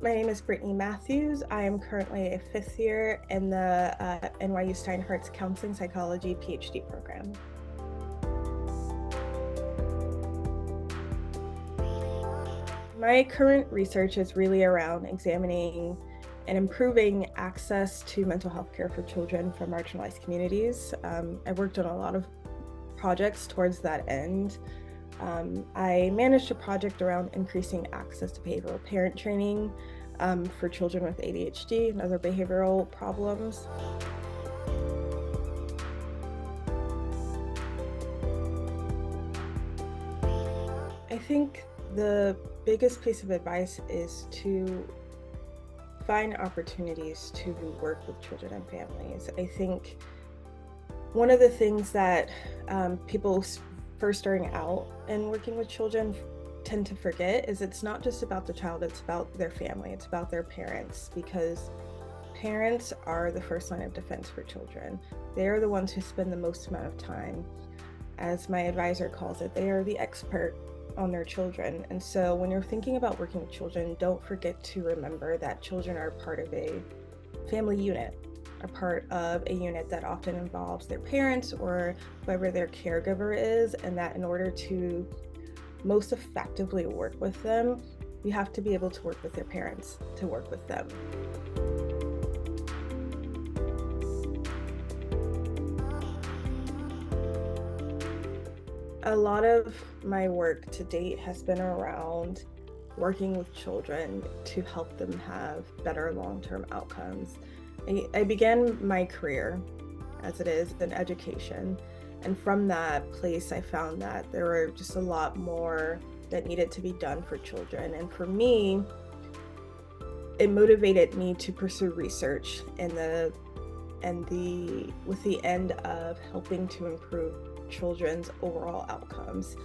My name is Brittany Matthews. I am currently a fifth year in the NYU Stein Counseling Psychology PhD program. My current research is really around examining and improving access to mental health care for children from marginalized communities. I worked on a lot of projects towards that end. I managed a project around increasing access to behavioral parent training for children with ADHD and other behavioral problems. I think the biggest piece of advice is to find opportunities to work with children and families. I think one of the things that people first starting out and working with children tend to forget is it's not just about the child, it's about their family, it's about their parents, because parents are the first line of defense for children. They are the ones who spend the most amount of time. As my advisor calls it, they are the expert on their children. And so when you're thinking about working with children, don't forget to remember that children are part of a family unit, a part of a unit that often involves their parents or whoever their caregiver is, and that in order to most effectively work with them, you have to be able to work with their parents to work with them. A lot of my work to date has been around working with children to help them have better long-term outcomes. I began my career, as it is, in education, and from that place I found that there were just a lot more that needed to be done for children. And for me, it motivated me to pursue research with the end of helping to improve children's overall outcomes.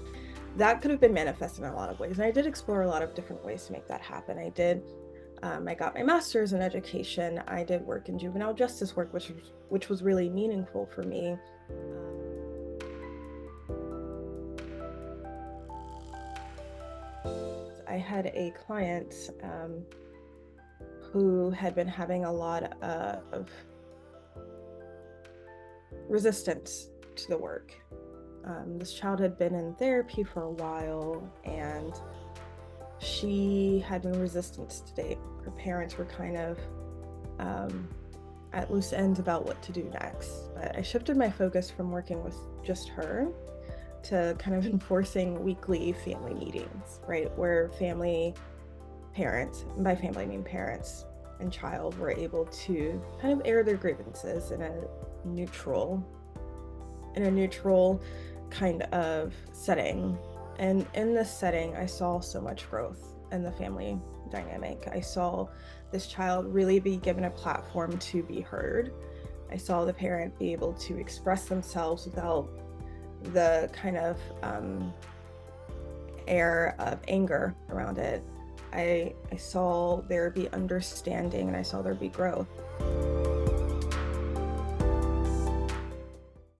That could have been manifested in a lot of ways, and I did explore a lot of different ways to make that happen. I got my master's in education. I did work in juvenile justice work, which was really meaningful for me. I had a client who had been having a lot of resistance to the work. This child had been in therapy for a while, and she had been resistant to date. Her parents were kind of at loose ends about what to do next. But I shifted my focus from working with just her to kind of enforcing weekly family meetings, right? Where parents, and by family I mean parents and child, were able to kind of air their grievances in a neutral kind of setting. And in this setting, I saw so much growth in the family dynamic. I saw this child really be given a platform to be heard. I saw the parent be able to express themselves without the kind of air of anger around it. I saw there be understanding, and I saw there be growth.